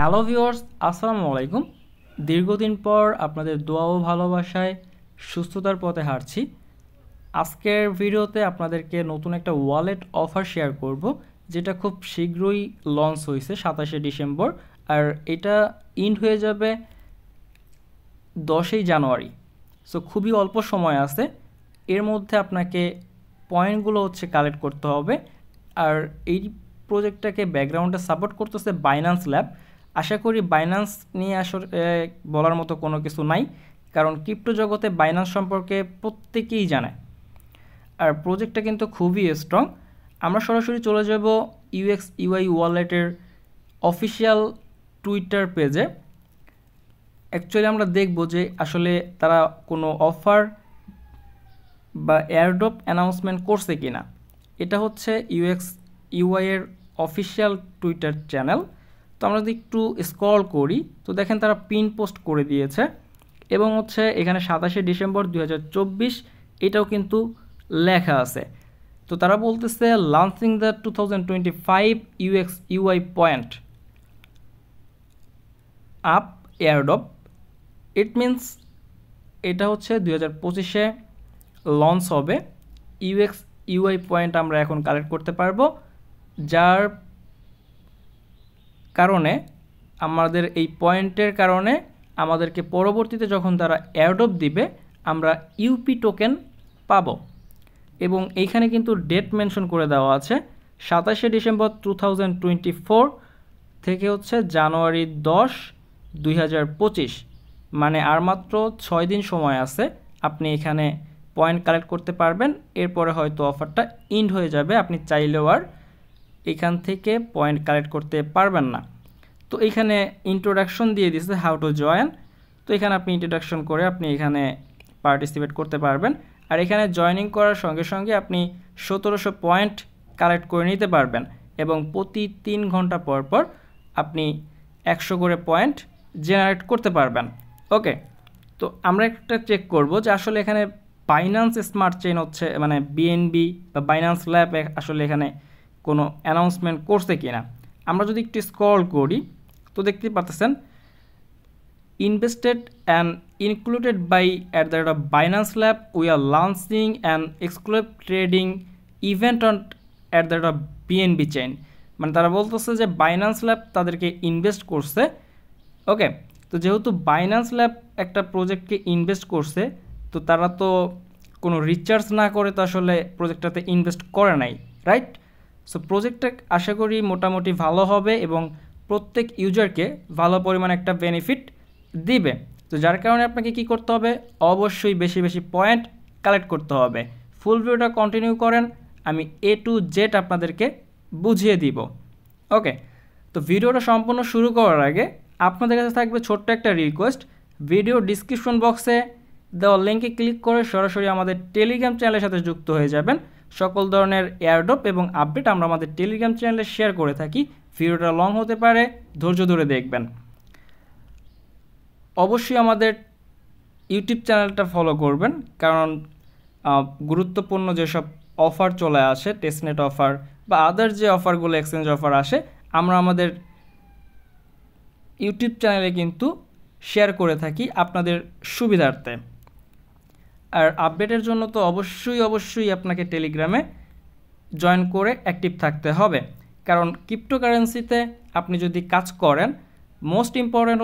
Hello viewers, আসসালামু আলাইকুম। দীর্ঘদিন পর আপনাদের দোয়া ও ভালোবাসায় সুস্থতার পথে হাঁটছি। আজকের ভিডিওতে আপনাদেরকে নতুন একটা ওয়ালেট অফার শেয়ার করব, যেটা খুব শীঘ্রই লঞ্চ হয়েছে 27শে ডিসেম্বর, আর এটা ইন্ড হয়ে যাবে 10ই জানুয়ারি। সো খুবই অল্প সময় আছে। এর মধ্যে আপনাকে পয়েন্টগুলো কালেক্ট করতে হবে। আর এই প্রজেক্টটাকে ব্যাকগ্রাউন্ডে সাপোর্ট করতেছে বাইন্যান্স ল্যাব। আশা করি বাইন্যান্স নিয়ে আসলে বলার মতো কোনো কিছু নাই, কারণ ক্রিপ্টো জগতে বাইন্যান্স সম্পর্কে প্রত্যেকেই জানে। আর প্রজেক্টটা কিন্তু খুবই স্ট্রং। আমরা সরাসরি চলে যাব ইউএক্স ইউআই ওয়ালেটের অফিসিয়াল টুইটার পেজে। অ্যাকচুয়ালি আমরা দেখব যে আসলে তারা কোনো অফার বা এয়ারড্রপ অ্যানাউন্সমেন্ট করছে কিনা। এটা হচ্ছে ইউএক্স ইউআই এর অফিসিয়াল টুইটার চ্যানেল। তো আমরা যদি একটু স্ক্রল করি তো দেখেন তারা পিন পোস্ট করে দিয়েছে, এবং এখানে 27শে ডিসেম্বর 2024 এটাও কিন্তু লেখা আছে। তো তারা বলতেছে launching the 2025 UX UI point up airdrop. It means এটা 2025-এ লঞ্চ হবে। ইউএক্স ইউআই পয়েন্ট আমরা এখন কালেক্ট করতে পারবো, যার কারণে আমাদের এই পয়েন্টের কারণে আমাদেরকে পরবর্তীতে যখন তারা এয়ারড্রপ দিবে আমরা ইউপি টোকেন পাবো। এবং এইখানে কিন্তু ডেট মেনশন করে দেওয়া আছে 27শে ডিসেম্বর 2024 থেকে জানুয়ারি 10, 2025। মানে আর মাত্র 6 দিন সময় আছে, আপনি এখানে পয়েন্ট কালেক্ট করতে পারবেন। এরপরে হয়তো অফারটা ইন্ড হয়ে যাবে, আপনি চাইলেও আর এখান থেকে পয়েন্ট কালেক্ট করতে পারবেন না। তো এইখানে ইন্ট্রোডাকশন দিয়ে দিচ্ছে হাউ টু জয়েন। তো এখানে আপনি ইন্ট্রোডাকশন করে আপনি এখানে পার্টিসিপেট করতে পারবেন। আর এখানে জয়েনিং করার সঙ্গে সঙ্গে আপনি 1700 পয়েন্ট কালেক্ট করে নিতে পারবেন, এবং প্রতি 3 ঘন্টা পর পর আপনি 100 করে পয়েন্ট জেনারেট করতে পারবেন। ওকে, তো আমরা একটা চেক করব যে আসলে এখানে বাইন্যান্স স্মার্ট চেইন মানে বিএনবি বা বাইন্যান্স ল্যাব আসলে এখানে কোনো অ্যানাউন্সমেন্ট করছে কিনা। আমরা যদি একটু স্ক্রল করি তো দেখতে পাচ্ছেন invested and included by at the rate of Binance Lab, we are launching an exclusive trading event on at the rate of BNB chain। মানে তারা বলতেছে যে বাইন্যান্স ল্যাব তাদেরকে ইনভেস্ট করছে। ওকে, তো যেহেতু বাইন্যান্স ল্যাব একটা প্রজেক্টকে ইনভেস্ট করছে, তো তারা তো কোনো রিচার্জ না করে তো আসলে প্রজেক্টটাতে ইনভেস্ট করে নাই, রাইট? সো প্রজেক্টটা আশা করি মোটামুটি ভালো হবে এবং প্রত্যেক ইউজারকে ভালো পরিমাণ একটা বেনিফিট দিবে। তো যার কারণে আপনাকে কি করতে হবে, অবশ্যই বেশি বেশি পয়েন্ট কালেক্ট করতে হবে। ফুল ভিডিওটা কন্টিনিউ করেন, আমি A to Z আপনাদেরকে বুঝিয়ে দিব। ওকে, তো ভিডিওটা সম্পূর্ণ শুরু করার আগে আপনাদের কাছে থাকবে ছোট্ট একটা রিকোয়েস্ট। ভিডিও ডিসক্রিপশন বক্সে দেওয়া লিঙ্কে ক্লিক করে সরাসরি আমাদের টেলিগ্রাম চ্যানেলের সাথে যুক্ত হয়ে যাবেন। সকল ধরনের এয়ারড্রপ এবং আপডেট আমরা আমাদের টেলিগ্রাম চ্যানেলে শেয়ার করে থাকি। ভিডিওটা লং হতে পারে, ধৈর্য ধরে দেখবেন। অবশ্যই আমাদের ইউটিউব চ্যানেলটা ফলো করবেন, কারণ গুরুত্বপূর্ণ যেসব অফার চলে আসে, টেস্টনেট অফার বা আদার যে অফারগুলো এক্সচেঞ্জ অফার আসে, আমরা আমাদের ইউটিউব চ্যানেলে কিন্তু শেয়ার করে থাকি আপনাদের সুবিধার্থে। আর আপডেটের জন্য তো অবশ্যই আপনাকে টেলিগ্রামে জয়েন করে অ্যাক্টিভ থাকতে হবে, কারণ ক্রিপ্টোকারেন্সিতে আপনি যদি কাজ করেন মোস্ট ইম্পর্ট্যান্ট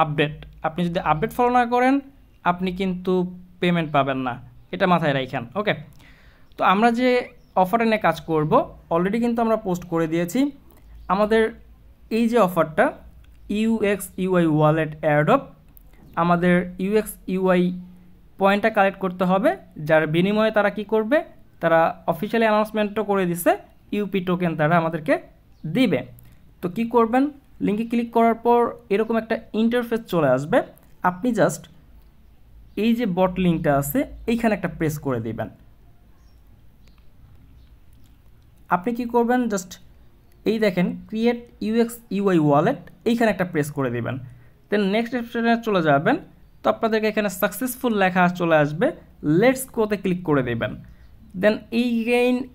আপডেট। আপনি যদি আপডেট ফলো না করেন আপনি কিন্তু পেমেন্ট পাবেন না, এটা মাথায় রাখেন। ওকে, তো আমরা যে অফারটা নিয়ে কাজ করব অলরেডি কিন্তু আমরা পোস্ট করে দিয়েছি। আমাদের এই যে অফারটা ইউএক্স ইউআই ওয়ালেট এয়ারড্রপ, আমাদের ইউএক্স ইউআই পয়েন্টটা কালেক্ট করতে হবে, যার বিনিময়ে তারা কি করবে, তারা অফিসিয়ালি অ্যানাউন্সমেন্টও করে দিছে ইউপি টোকেন তারা আমাদেরকে দিবে। তো কি করবেন, লিঙ্কে ক্লিক করার পর এরকম একটা ইন্টারফেস চলে আসবে। আপনি জাস্ট এই যে বট লিঙ্কটা আছে এইখানে একটা প্রেস করে দিবেন। আপনি কি করবেন, জাস্ট এই দেখেন ক্রিয়েট ইউএক্স ইউআই ওয়ালেট, এইখানে একটা প্রেস করে দিবেন। দেন নেক্সট অপশনে চলে যাবেন। তো আপনাদেরকে এখানে সাকসেসফুল লেখা চলে আসবে, লেটস গোতে ক্লিক করে দেবেন। দেন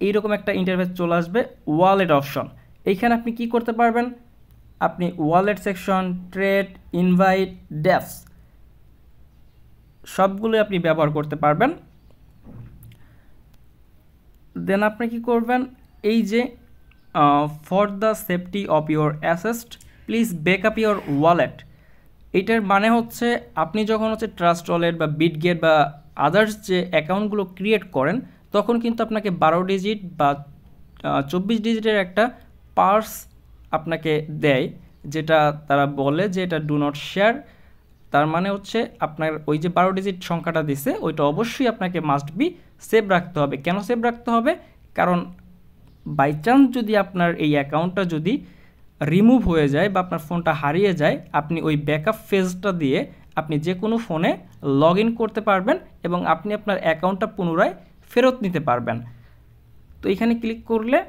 এইরকম একটা ইন্টারফেস চলে আসবে ওয়ালেট অপশন। এইখানে আপনি কি করতে পারবেন, আপনি wallet section, trade, invite, depth সবগুলোই আপনি ব্যবহার করতে পারবেন। দেন আপনি কি করবেন, এই যে for the safety of your asset please backup your wallet, এটার মানে হচ্ছে আপনি যখন হচ্ছে ট্রাস্ট ওয়ালেট বা বিটগেট বা আদার্স যে অ্যাকাউন্টগুলো ক্রিয়েট করেন তখন কিন্তু আপনাকে 12 ডিজিট বা 24 ডিজিটের একটা পার্স আপনাকে দেয়, যেটা তারা বলে যে এটা ডু নট শেয়ার। তার মানে হচ্ছে আপনার ওই যে 12 ডিজিট সংখ্যাটা দিছে ওইটা অবশ্যই আপনাকে মাস্ট বি সেভ রাখতে হবে। কেন সেভ রাখতে হবে? কারণ বাই চান্স যদি আপনার এই অ্যাকাউন্টটা যদি রিমুভ হয়ে যায় বা আপনার ফোনটা হারিয়ে যায়, আপনি ওই ব্যাকআপ ফেজটা দিয়ে আপনি যে কোনো ফোনে লগ ইন করতে পারবেন এবং আপনি আপনার অ্যাকাউন্টটা পুনরায় ফেরত নিতে পারবেন। তো এখানে ক্লিক করলে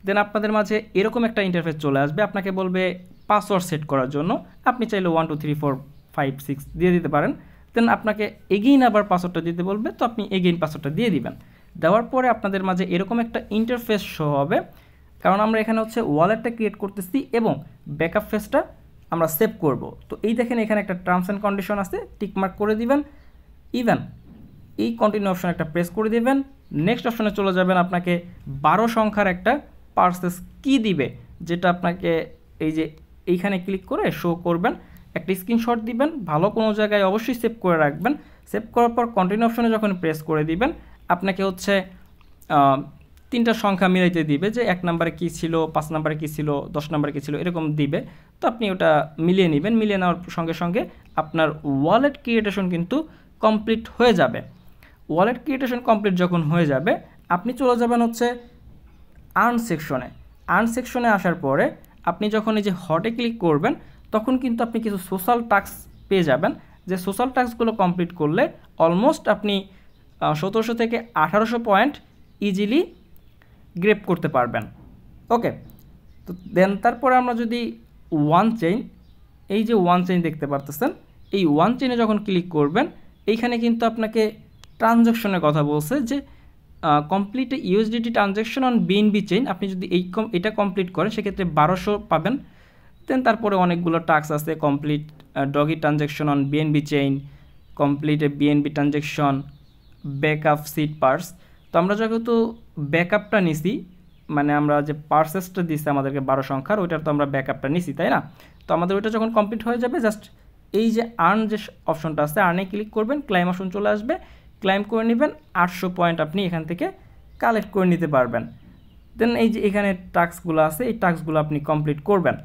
দেন আপনাদের মাঝে এরকম একটা ইন্টারফেস চলে আসবে, আপনাকে বলবে পাসওয়ার্ড সেট করার জন্য। আপনি চাইলে 1 2 3 4 5 6 দিয়ে দিতে পারেন। দেন আপনাকে এগেইন আবার পাসওয়ার্ডটা দিতে বলবে, তো আপনি এগেইন পাসওয়ার্ডটা দিয়ে দিবেন। দেওয়ার পরে আপনাদের মাঝে এরকম একটা ইন্টারফেস শো হবে, কারণ আমরা এখানে হচ্ছে ওয়ালেটটা ক্রিয়েট করতেছি এবং ব্যাকআপ ফেজটা আমরা সেভ করব। তো এই দেখেন এখানে একটা টার্মস অ্যান্ড কন্ডিশন আছে, টিকমার্ক করে দিবেন। ইভেন এই কন্টিনিউ অপশন একটা প্রেস করে দিবেন। নেক্সট অপশনে চলে যাবেন, আপনাকে 12 সংখ্যার একটা পার্সেস কি দিবে, যেটা আপনাকে এই যে এইখানে ক্লিক করে শো করবেন। একটা স্ক্রিনশট দিবেন, ভালো কোনো জায়গায় অবশ্যই সেভ করে রাখবেন। সেভ করার পর কন্টিনিউ অপশনে যখন প্রেস করে দিবেন আপনাকে হচ্ছে 3টা সংখ্যা মিলাইতে দিবে, যে 1 নম্বরে কী ছিল, 5 নম্বরে কী ছিল, 10 নম্বরে কী ছিল, এরকম দিবে। তো আপনি ওটা মিলিয়ে নেবেন। মিলিয়ে নেওয়ার সঙ্গে সঙ্গে আপনার ওয়ালেট ক্রিয়েটেশন কিন্তু কমপ্লিট হয়ে যাবে। ওয়ালেট ক্রিয়েটেশন কমপ্লিট যখন হয়ে যাবে আপনি চলে যাবেন হচ্ছে আর্ন সেকশনে। আর্ন সেকশনে আসার পরে আপনি যখন এই যে হটে ক্লিক করবেন তখন কিন্তু আপনি কিছু সোশ্যাল টাস্ক পেয়ে যাবেন, যে সোশ্যাল টাস্কগুলো কমপ্লিট করলে অলমোস্ট আপনি 1700 থেকে 1800 পয়েন্ট ইজিলি গ্রেপ করতে পারবেন। ওকে, তো দেন তারপরে আমরা যদি ওয়ান চেইন, এই যে ওয়ান চেইন দেখতে পারতেছেন, এই ওয়ান চেইনে যখন ক্লিক করবেন এইখানে কিন্তু আপনাকে ট্রানজ্যাকশনের কথা বলছে, যে complete USDT transaction on BNB chain. আপনি যদি এটা কমপ্লিট করেন সেক্ষেত্রে 1200 পাবেন। দেন তারপরে অনেকগুলো টাস্ক আছে, complete doggy transaction on BNB chain, complete BNB transaction, backup seed phrase. তো আমরা যেহেতু ব্যাকআপটা নিছি, মানে আমরা যে পার্সেসটা দিচ্ছে আমাদেরকে 12 সংখ্যার, ওইটার তো আমরা ব্যাকআপটা নিছি, তাই না? তো আমাদের ওইটা যখন কমপ্লিট হয়ে যাবে জাস্ট এই যে আর্ন যে অপশনটা আছে, আর্নে ক্লিক করবেন, ক্লাইম অপশন চলে আসবে, ক্লাইম করে নেবেন। 800 পয়েন্ট আপনি এখান থেকে কালেক্ট করে নিতে পারবেন। দেন এই যে এখানে টাস্কগুলো আছে, এই টাস্কগুলো আপনি কমপ্লিট করবেন।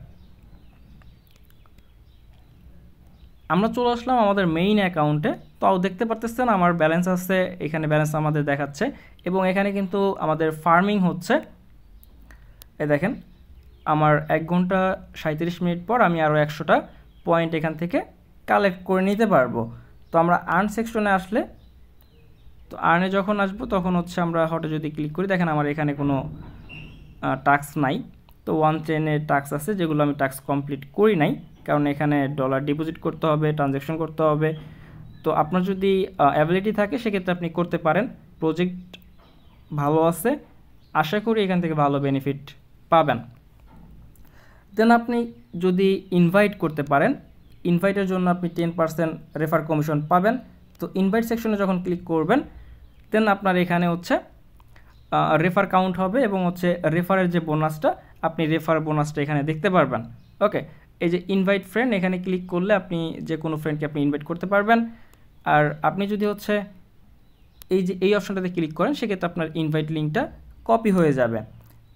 আমরা চলে আসলাম আমাদের মেইন অ্যাকাউন্টে। তো দেখতে পারতেছেন আমার ব্যালেন্স আছে, এখানে ব্যালেন্স আমাদের দেখাচ্ছে এবং এখানে কিন্তু আমাদের ফার্মিং হচ্ছে। এই দেখেন আমার 1 ঘন্টা 37 মিনিট পর আমি আরও 100টা পয়েন্ট এখান থেকে কালেক্ট করে নিতে পারবো। তো আমরা আর্ন সেকশনে আসলে, তো আর্নে যখন আসবো তখন হচ্ছে আমরা হটে যদি ক্লিক করি, দেখেন আমার এখানে কোনো টাস্ক নাই। তো ওয়ান চেইনে টাস্ক আছে যেগুলো আমি টাস্ক কমপ্লিট করি নাই, কারণ এখানে ডলার ডিপোজিট করতে হবে, ট্রানজ্যাকশন করতে হবে। তো আপনার যদি অ্যাবিলিটি থাকে সেক্ষেত্রে আপনি করতে পারেন। প্রজেক্ট ভালো আছে, আশা করি এখান থেকে ভালো বেনিফিট পাবেন। দেন আপনি যদি ইনভাইট করতে পারেন, ইনভাইটের জন্য আপনি 10% রেফার কমিশন পাবেন। তো ইনভাইট সেকশনে যখন ক্লিক করবেন দেন আপনার এখানে হচ্ছে রেফার কাউন্ট হবে এবং হচ্ছে রেফারের যে বোনাসটা, আপনি রেফার বোনাসটা এখানে দেখতে পারবেন। ওকে, এই যে ইনভাইট ফ্রেন্ড, এখানে ক্লিক করলে আপনি যে কোনো ফ্রেন্ডকে আপনি ইনভাইট করতে পারবেন। আর আপনি যদি হচ্ছে এই যে এই অপশনটাতে ক্লিক করেন সেক্ষেত্রে আপনার ইনভাইট লিঙ্কটা কপি হয়ে যাবে।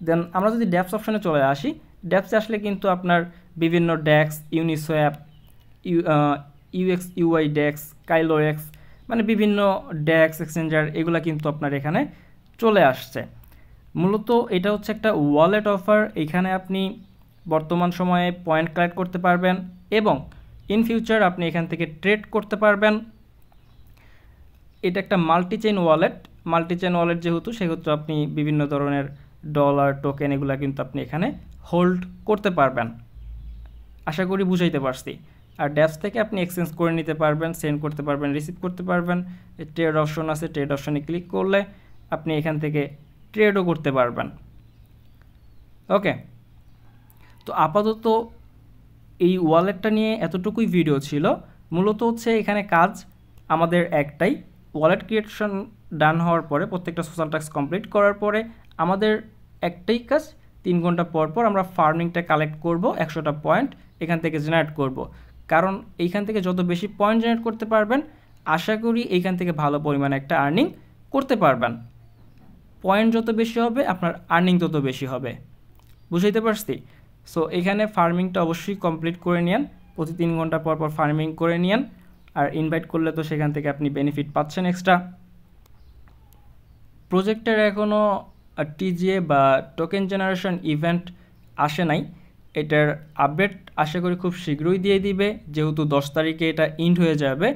দেন আমরা যদি ড্যাপস অপশনে চলে আসি, ড্যাপসে আসলে কিন্তু আপনার বিভিন্ন ডেক্স, ইউনিসোয়াপ, ইউএক্স ইউআই ডেক্স, কাইলোএক্স, মানে বিভিন্ন ডেক্স এক্সচেঞ্জার, এগুলা কিন্তু আপনার এখানে চলে আসছে। মূলত এটা হচ্ছে একটা ওয়ালেট অফার। এখানে আপনি বর্তমান সময়ে পয়েন্ট কালেক্ট করতে পারবেন এবং ইন ফিউচার আপনি এখান থেকে ট্রেড করতে পারবেন। এটা একটা multi chain wallet. Multi chain wallet যেহেতু, সেহেতু আপনি বিভিন্ন ধরনের ডলার, টোকেন, এগুলা কিন্তু আপনি এখানে হোল্ড করতে পারবেন। আশা করি বুঝাইতে পারছি। আর ড্যাপস থেকে আপনি এক্সচেঞ্জ করে নিতে পারবেন, সেন্ড করতে পারবেন, রিসিভ করতে পারবেন। ট্রেড অপশন আছে, ট্রেড অপশনে ক্লিক করলে আপনি এখান থেকে ট্রেডও করতে পারবেন। ওকে, তো আপাতত এই ওয়ালেটটা নিয়ে এতটুকুই ভিডিও ছিল। মূলত হচ্ছে এখানে কাজ আমাদের একটাই, ওয়ালেট ক্রিয়েশন ডান হওয়ার পরে প্রত্যেকটা সোশ্যাল টাস্ক কমপ্লিট করার পরে আমাদের একটাই কাজ, 3 ঘন্টা পর পর আমরা ফার্মিংটা কালেক্ট করব, 100টা পয়েন্ট এখান থেকে জেনারেট করব। কারণ এইখান থেকে যত বেশি পয়েন্ট জেনারেট করতে পারবেন আশা করি এইখান থেকে ভালো পরিমাণে একটা আর্নিং করতে পারবেন। পয়েন্ট যত বেশি হবে আপনার আর্নিং তত বেশি হবে, বুঝাইতে পারছি? সো এখানে ফার্মিংটা অবশ্যই কমপ্লিট করে নিন, প্রতি 3 ঘন্টা পর পর ফার্মিং করে নিন। আর ইনভাইট করলে তো সেখান থেকে আপনি বেনিফিট পাচ্ছেন এক্সট্রা। প্রজেক্টের এখনও টিজিএ বা টোকেন জেনারেশন ইভেন্ট আসে নাই, এটার আপডেট আশা করি খুব শীঘ্রই দিয়ে দিবে, যেহেতু 10 তারিখে এটা ইন্ড হয়ে যাবে।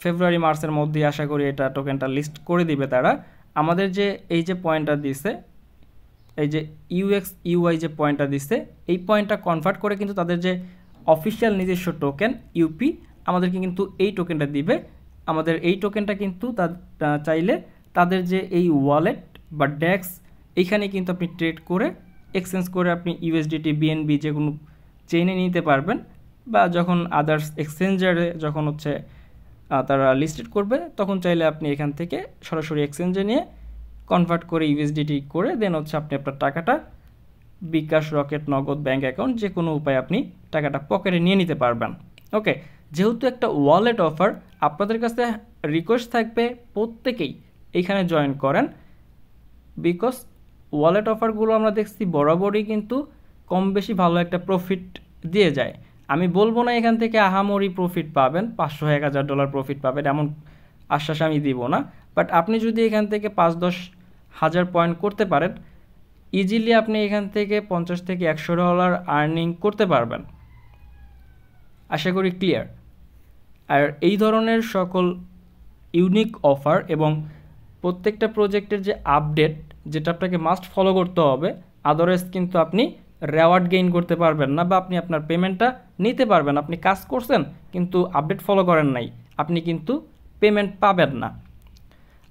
ফেব্রুয়ারি মার্চের মধ্যে আশা করি এটা টোকেনটা লিস্ট করে দিবে তারা। আমাদের যে এই যে পয়েন্টটা দিছে, এই যে ইউএক্স ইউআই যে পয়েন্টটা দিচ্ছে, এই পয়েন্টটা কনভার্ট করে কিন্তু তাদের যে অফিসিয়াল নিজস্ব টোকেন ইউপি আমাদেরকে কিন্তু এই টোকেনটা দিবে। আমাদের এই টোকেনটা কিন্তু চাইলে তাদের যে এই ওয়ালেট বা ডেক্স এইখানে কিন্তু আপনি ট্রেড করে এক্সচেঞ্জ করে আপনি ইউএসডিটি বিএনবি যে কোনো চেইনে নিতে পারবেন, বা যখন আদার্স এক্সচেঞ্জারে যখন হচ্ছে তারা লিস্টেড করবে তখন চাইলে আপনি এখান থেকে সরাসরি এক্সচেঞ্জে নিয়ে কনভার্ট করে ইউএসডিটি করে দেন হচ্ছে আপনি আপনার টাকাটা বিকাশ, রকেট, নগদ, ব্যাঙ্ক অ্যাকাউন্ট যে কোনো উপায়ে আপনি টাকাটা পকেটে নিয়ে নিতে পারবেন। ওকে, যেহেতু একটা ওয়ালেট অফার, আপনাদের কাছে রিকোয়েস্ট থাকবে প্রত্যেকেই এইখানে জয়েন করেন, বিকজ ওয়ালেট অফারগুলো আমরা দেখছি বরাবরই কিন্তু কম বেশি ভালো একটা প্রফিট দিয়ে যায়। আমি বলবো না এখান থেকে আহামরি প্রফিট পাবেন, $500-1000 প্রফিট পাবেন, এমন আশ্বাস আমি দিব না। বাট আপনি যদি এখান থেকে 5-10 হাজার পয়েন্ট করতে পারেন, ইজিলি আপনি এখান থেকে $50-100 আর্নিং করতে পারবেন, আশা করি ক্লিয়ার। আর এই ধরনের সকল ইউনিক অফার এবং প্রত্যেকটা প্রজেক্টের যে আপডেট, যেটা আপনাকে মাস্ট ফলো করতে হবে, আদারওয়াইজ কিন্তু আপনি রেওয়ার্ড গেইন করতে পারবেন না, বা আপনি আপনার পেমেন্টটা নিতে পারবেন। আপনি কাজ করছেন কিন্তু আপডেট ফলো করেন নাই, আপনি কিন্তু পেমেন্ট পাবেন না।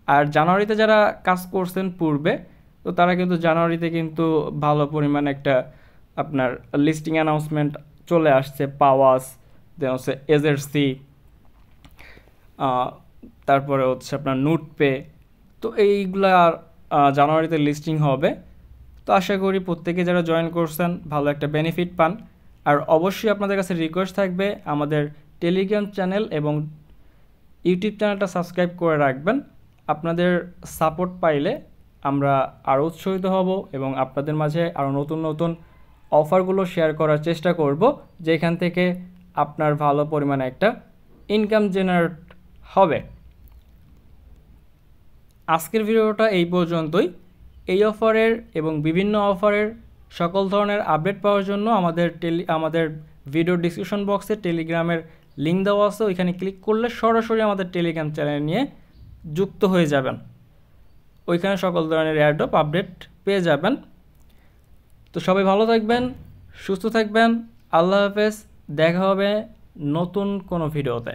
আর জানুয়ারিতে যারা কাজ করছেন পূর্বে, তো তারা কিন্তু জানুয়ারিতে কিন্তু ভালো পরিমাণে একটা আপনার লিস্টিং অ্যানাউন্সমেন্ট চলে আসছে, পাওয়াস, দেন হচ্ছে এজেরসি, তারপরে হচ্ছে আপনার নুট পে, তো এইগুলা জানুয়ারিতে লিস্টিং হবে। তো আশা করি প্রত্যেকে যারা জয়েন করছেন ভালো একটা বেনিফিট পান। আর অবশ্যই আপনাদের কাছে রিকোয়েস্ট থাকবে আমাদের টেলিগ্রাম চ্যানেল এবং ইউটিউব চ্যানেলটা সাবস্ক্রাইব করে রাখবেন। আপনাদের সাপোর্ট পাইলে আমরা আরও উৎসাহিত হব এবং আপনাদের মাঝে আরও নতুন নতুন অফারগুলো শেয়ার করার চেষ্টা করব, যেখান থেকে আপনার ভালো পরিমাণে একটা ইনকাম জেনারেট হবে। আজকের ভিডিওটা এই পর্যন্তই। এই অফারের এবং বিভিন্ন অফারের সকল ধরনের আপডেট পাওয়ার জন্য আমাদের ভিডিও ডিসক্রিপশন বক্সে টেলিগ্রামের লিঙ্ক দেওয়া আছে, ওইখানে ক্লিক করলে সরাসরি আমাদের টেলিগ্রাম চ্যানেল নিয়ে যুক্ত হয়ে যাবেন। ওইখানে সকল ধরনের এয়ারড্রপ আপডেট পেয়ে যাবেন। তো সবাই ভালো থাকবেন, সুস্থ থাকবেন, আল্লাহ হাফেজ, দেখা হবে নতুন কোনো ভিডিওতে।